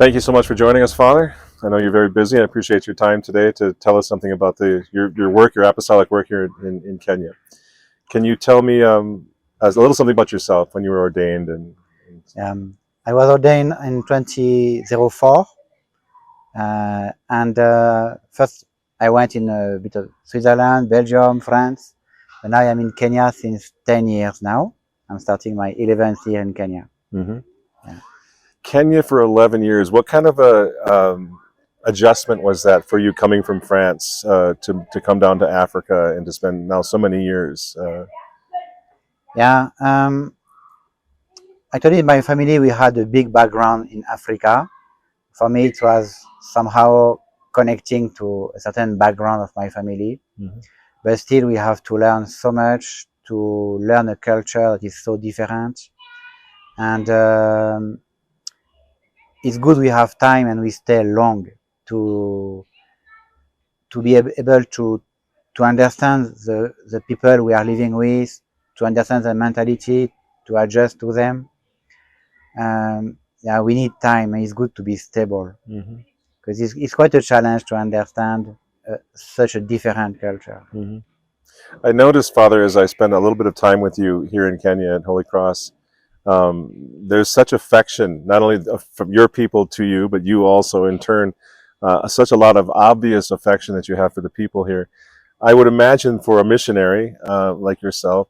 Thank you so much for joining us, Father. I know you're very busy. I appreciate your time today to tell us something about your work, your apostolic work here in Kenya. Can you tell me a little something about yourself when you were ordained? I was ordained in 2004, and first I went in a bit of Switzerland, Belgium, France, and now I'm in Kenya since 10 years now. I'm starting my 11th year in Kenya. Mm-hmm. Yeah. Kenya for 11 years. What kind of a adjustment was that for you coming from France to come down to Africa and to spend now so many years? Actually, in my family, we had a big background in Africa. For me, it was somehow connecting to a certain background of my family. Mm-hmm. But still, we have to learn so much, to learn a culture that is so different. And it's good we have time and we stay long to be able to understand the people we are living with, to understand their mentality, to adjust to them. We need time, and it's good to be stable, because it's quite a challenge to understand such a different culture. Mm-hmm. I noticed, Father, as I spend a little bit of time with you here in Kenya at Holy Cross, there's such affection, not only from your people to you, but you also in turn, such a lot of obvious affection that you have for the people here. I would imagine for a missionary like yourself,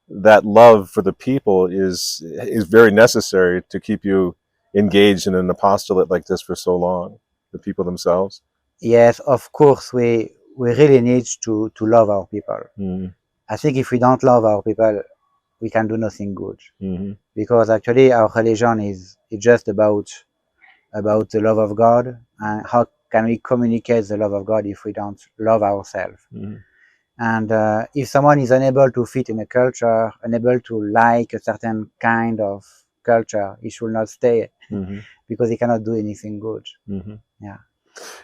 that love for the people is very necessary to keep you engaged in an apostolate like this for so long, the people themselves. Yes, of course, we really need to love our people. Mm-hmm. I think if we don't love our people, we can do nothing good. Mm-hmm. Because actually our religion is just about the love of God, and how can we communicate the love of God if we don't love ourselves? Mm-hmm. And if someone is unable to fit in a culture, unable to like a certain kind of culture, he should not stay, Mm-hmm. because he cannot do anything good. Mm-hmm. Yeah.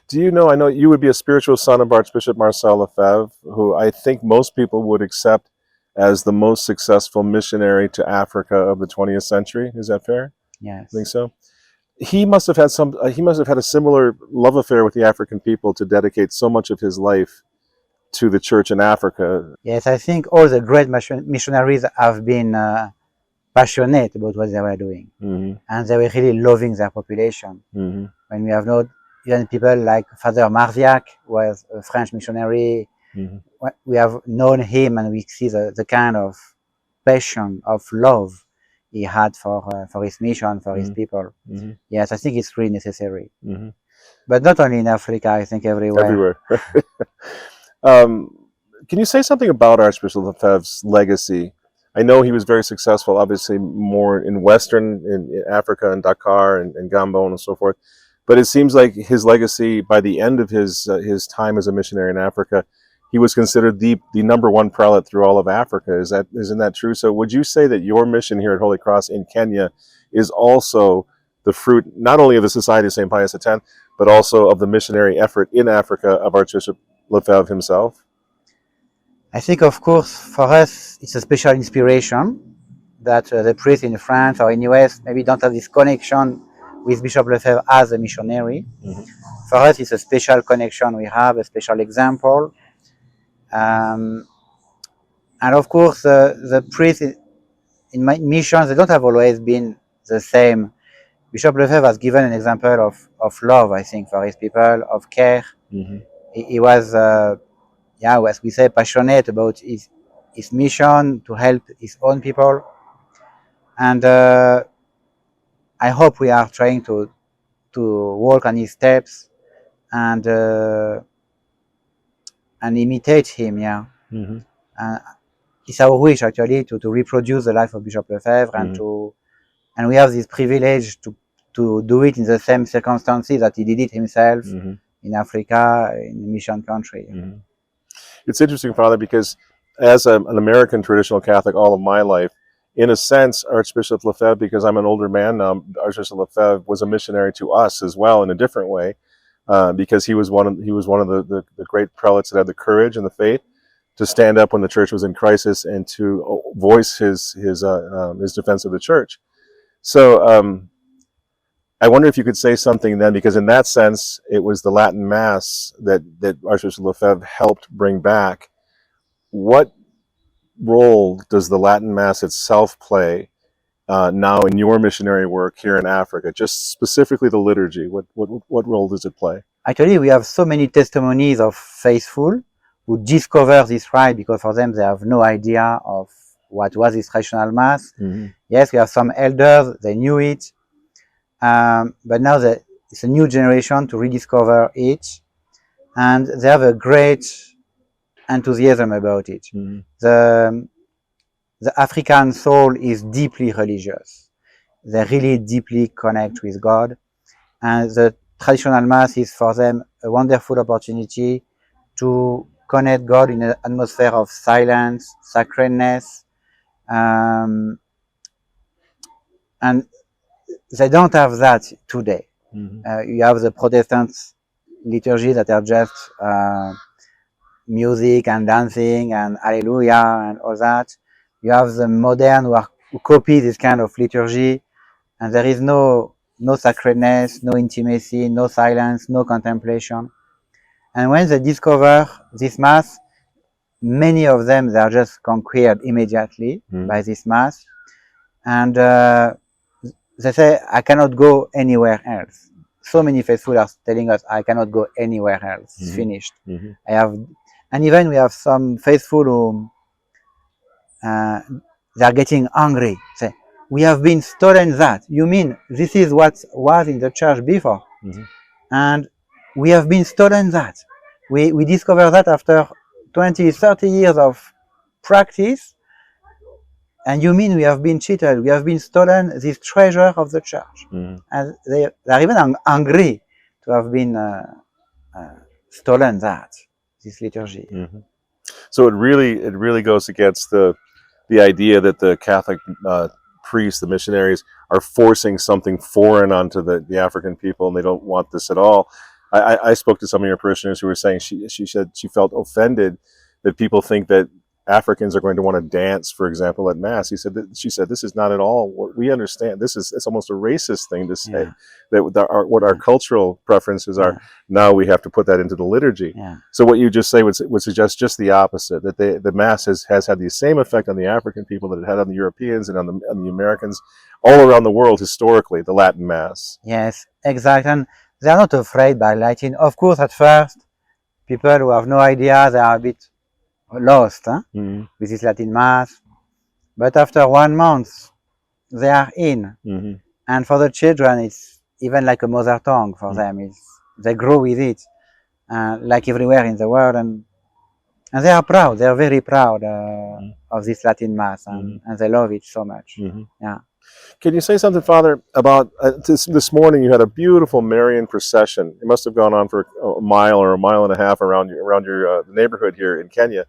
Do you know, I know you would be a spiritual son of Archbishop Marcel Lefebvre, who I think most people would accept as the most successful missionary to Africa of the 20th century. Is that fair? Yes. I think so. He must have had he must have had a similar love affair with the African people to dedicate so much of his life to the church in Africa. Yes, I think all the great missionaries have been passionate about what they were doing, Mm-hmm. and they were really loving their population. Mm-hmm. When we have known even people like Father Marziac, who was a French missionary, Mm-hmm. we have known him, and we see the kind of passion of love he had for his mission, for his people. Mm-hmm. Yes, I think it's really necessary. Mm-hmm. But not only in Africa, I think everywhere. Everywhere. Can you say something about Archbishop Lefebvre's legacy? I know he was very successful, obviously more in Western, in Africa and Dakar and Gabon and so forth. But it seems like his legacy, by the end of his time as a missionary in Africa, he was considered the number one prelate through all of Africa. Isn't that true? So would you say that your mission here at Holy Cross in Kenya is also the fruit not only of the Society of St. Pius X, but also of the missionary effort in Africa of Archbishop Lefebvre himself? I think, of course, for us, it's a special inspiration that the priests in France or in US maybe don't have this connection with Bishop Lefebvre as a missionary. Mm-hmm. For us, it's a special connection we have, a special example. And of course, the priests in my missions, they don't have always been the same. Bishop Lefebvre has given an example of love, I think, for his people, of care. Mm-hmm. He was, as we say, passionate about his mission to help his own people. And I hope we are trying to walk on his steps and imitate him. Yeah. Mm-hmm. It's our wish actually to reproduce the life of Bishop Lefebvre, Mm-hmm. and we have this privilege to do it in the same circumstances that he did it himself Mm-hmm. in Africa, in a mission country. Mm-hmm. It's interesting, Father, because as an American traditional Catholic all of my life, in a sense, Archbishop Lefebvre, because I'm an older man now, Archbishop Lefebvre was a missionary to us as well in a different way, because he was one of the great prelates that had the courage and the faith to stand up when the church was in crisis and to voice his defense of the church. So I wonder if you could say something then, because in that sense, it was the Latin Mass that Archbishop Lefebvre helped bring back. What role does the Latin Mass itself play now in your missionary work here in Africa? Just specifically the liturgy. What role does it play? Actually, we have so many testimonies of faithful who discover this rite because for them they have no idea of what was this traditional Mass. Mm-hmm. Yes, we have some elders, they knew it, but now it's a new generation to rediscover it, and they have a great enthusiasm about it. Mm-hmm. The African soul is deeply religious. They really deeply connect with God, and the traditional Mass is for them a wonderful opportunity to connect God in an atmosphere of silence, sacredness, and they don't have that today. Mm-hmm. You have the Protestant liturgy that are just music and dancing and Alleluia and all that. You have the modern who copy this kind of liturgy, and there is no sacredness, no intimacy, no silence, no contemplation. And when they discover this Mass, many of them, they are just conquered immediately by this Mass. And they say, I cannot go anywhere else. So many faithful are telling us, I cannot go anywhere else. It's finished. I have, and even we have some faithful who they are getting angry. Say, we have been stolen that. You mean this is what was in the church before? And we have been stolen that. We discovered that after 20, 30 years of practice. And you mean we have been cheated? We have been stolen this treasure of the church. And they are even angry to have been stolen that, this liturgy. So it really goes against the idea that the Catholic priests, the missionaries, are forcing something foreign onto the African people, and they don't want this at all. I spoke to some of your parishioners who were saying she said she felt offended that people think that Africans are going to want to dance, for example, at Mass. She said this is not at all what we understand. It's almost a racist thing to say that what our cultural preferences are. Now we have to put that into the liturgy. So what you just say would suggest just the opposite, that the Mass has had the same effect on the African people that it had on the Europeans and on the Americans all around the world historically, the Latin Mass. Yes, exactly. And they are not afraid by Latin. Of course, at first, people who have no idea, they are a bit lost with this Latin Mass. But after 1 month, they are in. And for the children, it's even like a mother tongue for them. They grow with it, like everywhere in the world. And they are proud. They are very proud of this Latin Mass, and they love it so much. Yeah. Can you say something, Father, about this morning? You had a beautiful Marian procession. It must have gone on for a mile or a mile and a half around your neighborhood here in Kenya.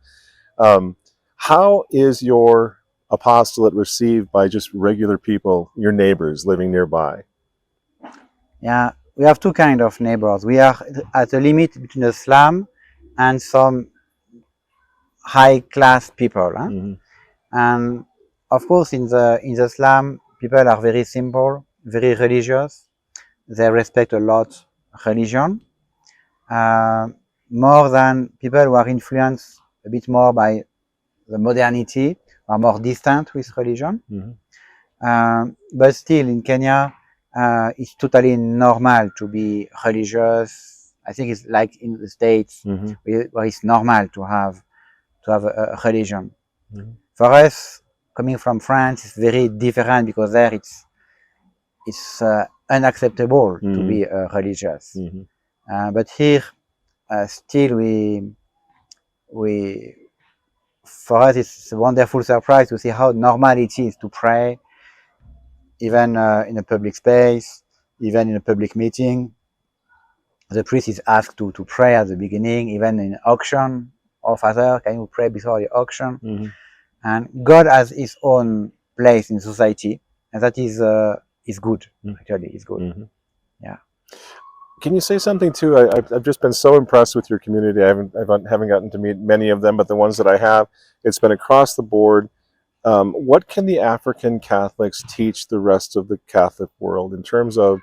How is your apostolate received by just regular people, your neighbors living nearby? Yeah, we have two kinds of neighbors. We are at the limit between the slum and some high-class people. And of course, in the slum, people are very simple, very religious. They respect a lot religion, more than people who are influenced a bit more by the modernity, are more distant with religion. But still, in Kenya, it's totally normal to be religious. I think it's like in the States, where it's normal to have a religion. For us, coming from France, it's very different because there it's unacceptable to be religious. But here, still for us, it's a wonderful surprise to see how normal it is to pray, even in a public space, even in a public meeting. The priest is asked to pray at the beginning, even in auction. Oh, Father, can you pray before the auction? And God has His own place in society, and that is good. Actually, it's good. Yeah. Can you say something too? I've just been so impressed with your community. I haven't gotten to meet many of them, but the ones that I have, it's been across the board. What can the African Catholics teach the rest of the Catholic world in terms of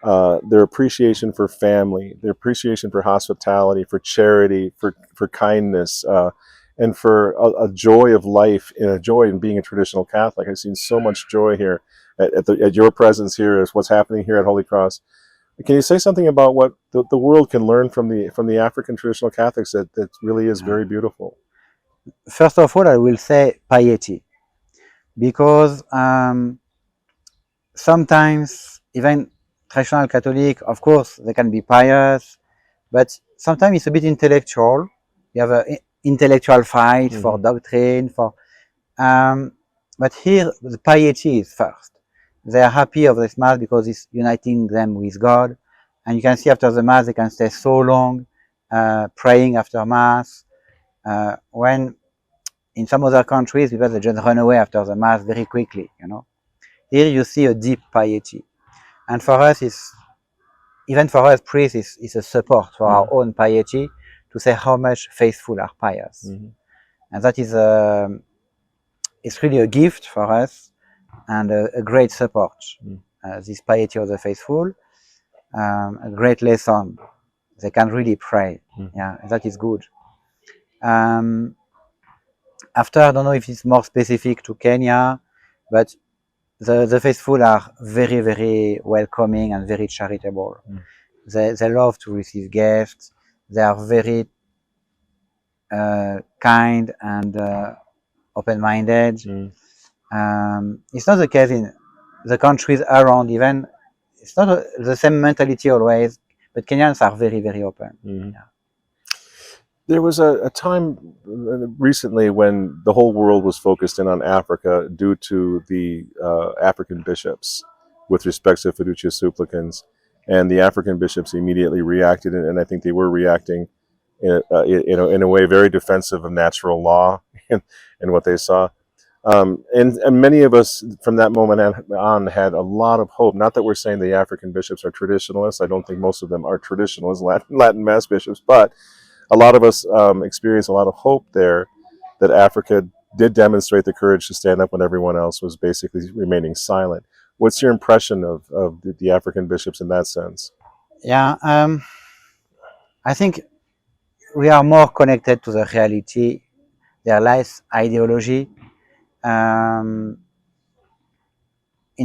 their appreciation for family, their appreciation for hospitality, for charity, for kindness, and for a joy of life and a joy in being a traditional Catholic. I've seen so much joy here at your presence here, as what's happening here at Holy Cross. Can you say something about what the world can learn from the African traditional Catholics that really is very beautiful? First of all, I will say piety, because sometimes even traditional Catholic, of course, they can be pious, but sometimes it's a bit intellectual. You have an intellectual fight for doctrine, but here the piety is first. They are happy of this Mass because it's uniting them with God. And you can see after the Mass, they can stay so long praying after Mass. When in some other countries, people they just run away after the Mass very quickly, you know. Here you see a deep piety. And for us, even for us, priests is a support for our own piety to say how much faithful are pious. And that is it's really a gift for us and a great support. This piety of the faithful, a great lesson. They can really pray. Yeah, that is good. After, I don't know if it's more specific to Kenya, but the faithful are very, very welcoming and very charitable. They love to receive gifts. They are very kind and open-minded. It's not the case in the countries around. Even it's not the same mentality always, but Kenyans are very, very open. Yeah. There was a time recently when the whole world was focused in on Africa due to the African bishops with respect to fiducia supplicans, and the African bishops immediately reacted, and I think they were reacting in a way very defensive of natural law and what they saw. And many of us from that moment on had a lot of hope. Not that we're saying the African bishops are traditionalists. I don't think most of them are traditionalists, Latin Mass bishops, but a lot of us experienced a lot of hope there that Africa did demonstrate the courage to stand up when everyone else was basically remaining silent. What's your impression of the African bishops in that sense? Yeah, I think we are more connected to the reality, their less ideology. In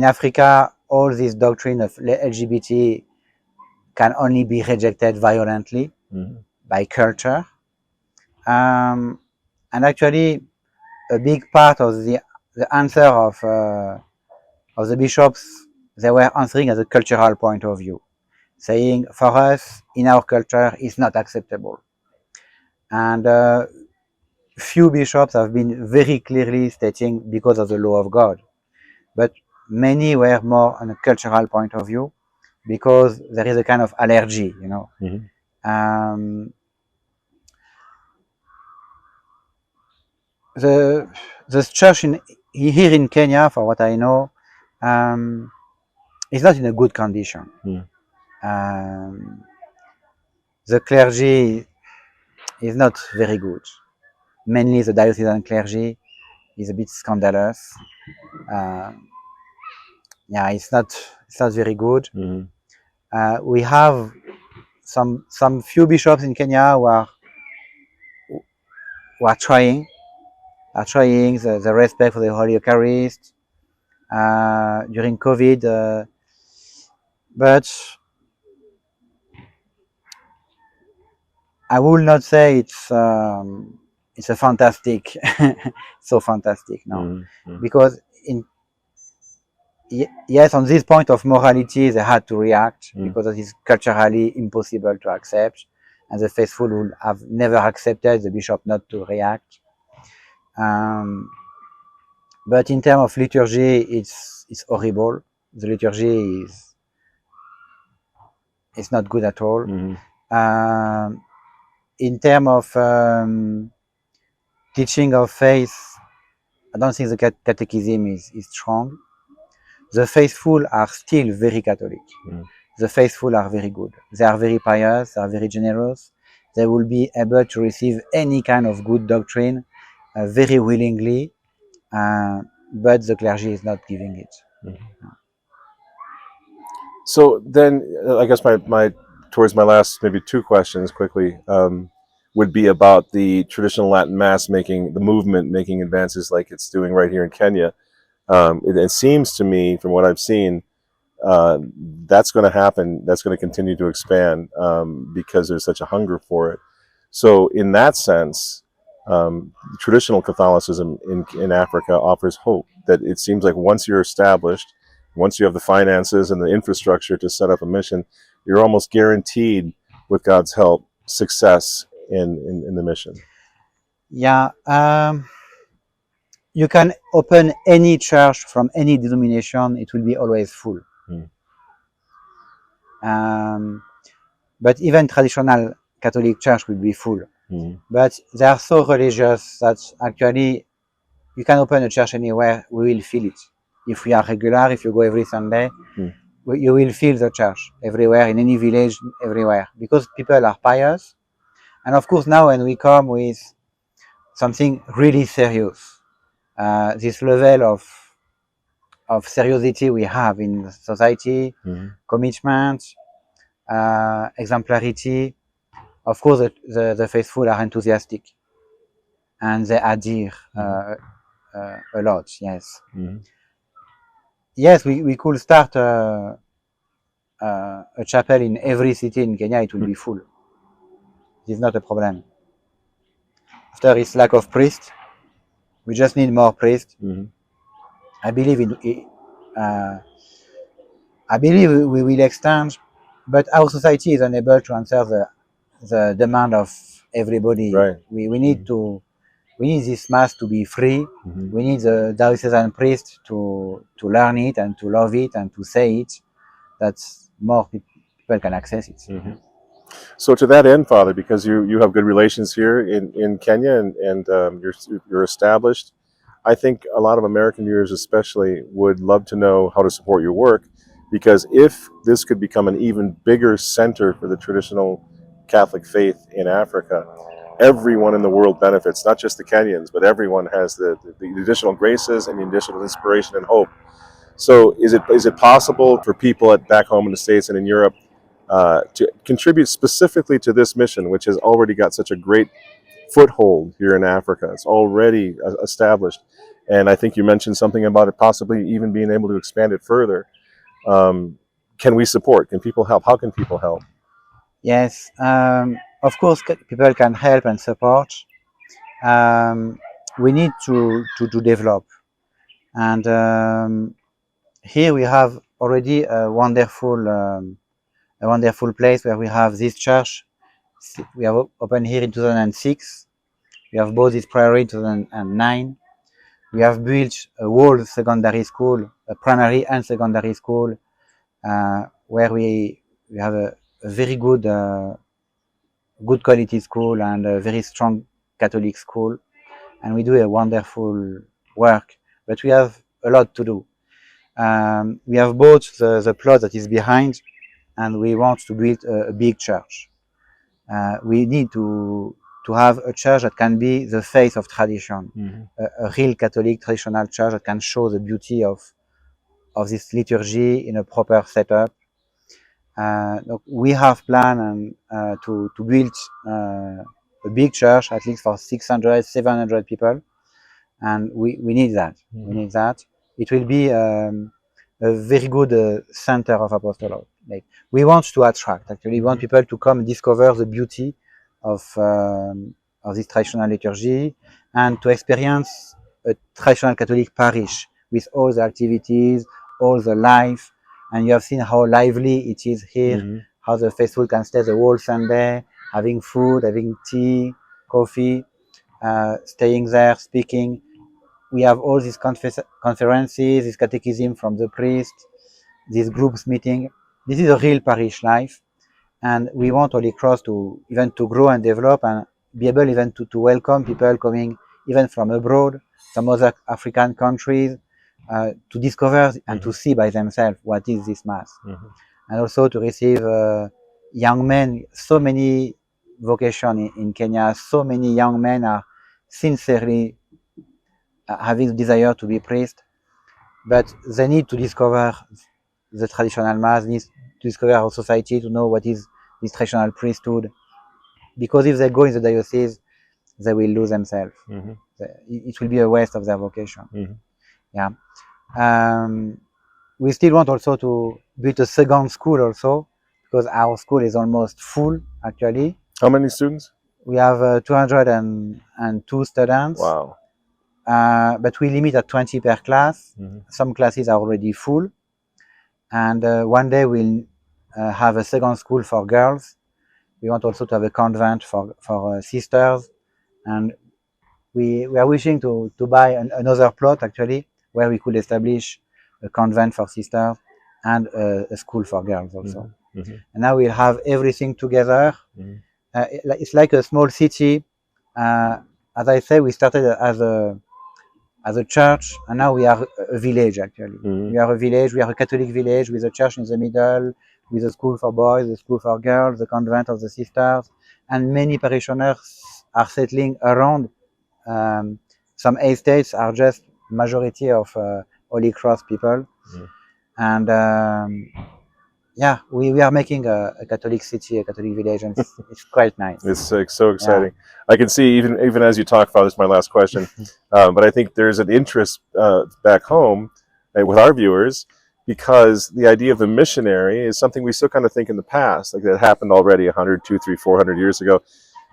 Africa, all this doctrine of LGBT can only be rejected violently by culture. And actually, a big part of the answer of the bishops, they were answering as a cultural point of view, saying, for us, in our culture, it's not acceptable. And few bishops have been very clearly stating because of the law of God. But many were more on a cultural point of view because there is a kind of allergy, you know. The church here in Kenya, for what I know, is not in a good condition. The clergy is not very good. Mainly the diocesan clergy is a bit scandalous. Yeah, it's not very good. We have some few bishops in Kenya who are trying the respect for the Holy Eucharist during COVID, but I will not say it's a fantastic, so fantastic, no, because yes, on this point of morality, they had to react because it is culturally impossible to accept, and the faithful would have never accepted the bishop not to react. But in terms of liturgy, it's horrible. The liturgy is not good at all. In terms of teaching of faith, I don't think the catechism is strong. The faithful are still very Catholic. The faithful are very good. They are very pious, they are very generous. They will be able to receive any kind of good doctrine very willingly, but the clergy is not giving it. So then, I guess my towards my last maybe two questions quickly would be about the traditional Latin Mass making the movement making advances like it's doing right here in Kenya. It seems to me, from what I've seen, uh, that's going to happen. That's going to continue to expand because there's such a hunger for it. So, in that sense, traditional Catholicism in Africa offers hope that it seems like once you're established, once you have the finances and the infrastructure to set up a mission, you're almost guaranteed, with God's help, success in the mission. Yeah, you can open any church from any denomination; it will be always full. Mm. But even traditional Catholic Church will be full. Mm. But they are so religious that actually you can open a church anywhere, we will feel it. If we are regular, if you go every Sunday, Mm. you will feel the church everywhere, in any village, everywhere, because people are pious. And of course, now when we come with something really serious, this level of seriosity we have in society, Mm. commitment, exemplarity, of course, the faithful are enthusiastic and they adhere a lot. Yes, Mm. yes, we could start a chapel in every city in Kenya. It will be full. It is not a problem. After its lack of priests, we just need more priests. Mm. I believe uh, I believe we will extend, but our society is unable to answer the demand of everybody. Right. We need to we need this mass to be free. Mm-hmm. We need the diocesan priest to learn it and to love it and to say it. That more people can access it. Mm-hmm. So to that end, Father, because you have good relations here in Kenya and you're established, I think a lot of American viewers especially would love to know how to support your work, because if this could become an even bigger center for the traditional Catholic faith in Africa, everyone in the world benefits, not just the Kenyans, but everyone has the additional graces and the additional inspiration and hope. So is it possible for people back home in the States and in Europe to contribute specifically to this mission, which has already got such a great foothold here in Africa? It's already established. And I think you mentioned something about it possibly even being able to expand it further. Can we support? Can people help? How can people help? Yes, of course, people can help and support. We need to develop, and here we have already a wonderful place where we have this church. We have opened here in 2006. We have bought this priory in 2009. We have built a whole secondary school, a primary and secondary school, where we have a very good quality school and a very strong Catholic school, and we do a wonderful work. But we have a lot to do. We have bought the plot that is behind, and we want to build a big church. We need to have a church that can be the face of tradition, Mm-hmm. a real Catholic traditional church that can show the beauty of this liturgy in a proper setup. We have planned to build a big church, at least for 600, 700 people, and we need that. Mm-hmm. We need that. It will be a very good center of apostolate. Like, we want to attract. Actually, we want people to come and discover the beauty of this traditional liturgy and to experience a traditional Catholic parish with all the activities, all the life. And you have seen how lively it is here, Mm-hmm. how the faithful can stay the whole Sunday, having food, having tea, coffee, staying there, speaking. We have all these conferences, this catechism from the priest, these groups meeting. This is a real parish life, and we want Holy Cross to even to grow and develop and be able even to welcome people coming even from abroad, some other African countries, to discover and to see by themselves what is this Mass, and also to receive young men. So many vocations in Kenya. So many young men are sincerely having the desire to be priest, but they need to discover the traditional mass, needs to discover our society, to know what is this traditional priesthood. Because if they go in the diocese, they will lose themselves. Mm-hmm. It will be a waste of their vocation. Mm-hmm. Yeah. We still want also to build a second school also, because our school is almost full actually. How many students? We have 202 students. Wow. But we limit at 20 per class. Mm-hmm. Some classes are already full. And one day we'll have a second school for girls. We want also to have a convent for sisters. And we are wishing to buy another plot actually, where we could establish a convent for sisters and a school for girls also. Mm-hmm. And now we'll have everything together. Mm-hmm. It's like a small city. As I say, we started as a church, and now we are a village actually. Mm-hmm. We are a village, we are a Catholic village with a church in the middle, with a school for boys, a school for girls, the convent of the sisters, and many parishioners are settling around. Some estates are just majority of Holy Cross people. Mm-hmm. And yeah, we are making a Catholic city, a Catholic village, and it's quite nice. It's so exciting. Yeah. I can see even as you talk, Father, this is my last question, but I think there's an interest back home with our viewers, because the idea of the missionary is something we still kind of think in the past, like that happened already 100, 200, 300, 400 years ago.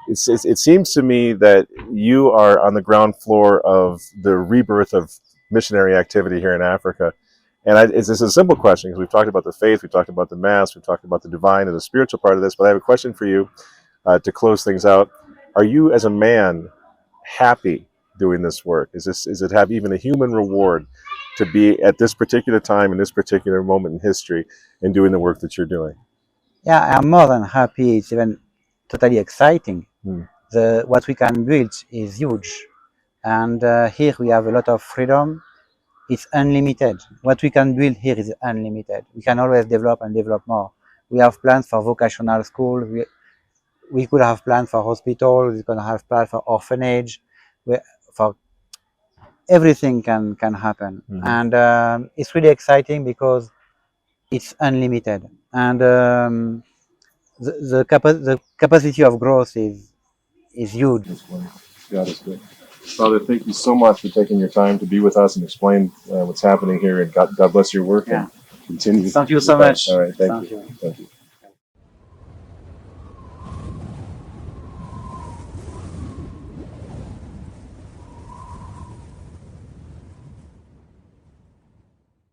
It seems to me that you are on the ground floor of the rebirth of missionary activity here in Africa. And it's a simple question, because we've talked about the faith, we've talked about the Mass, we've talked about the divine and the spiritual part of this, but I have a question for you to close things out. Are you, as a man, happy doing this work? Is it have even a human reward to be at this particular time, in this particular moment in history, and doing the work that you're doing? Yeah, I'm more than happy. It's even totally exciting. Hmm. What we can build is huge. And here we have a lot of freedom. It's unlimited. What we can build here is unlimited. We can always develop and develop more. We have plans for vocational school. We could have plans for hospitals. We could have plans for orphanage. For everything can happen. Mm-hmm. And it's really exciting because it's unlimited. And the capacity of growth is huge. God is good. Father, thank you so much for taking your time to be with us and explain what's happening here. And God bless your work. Yeah. And continue. Thank you so much. All right. Thank you. Thank you.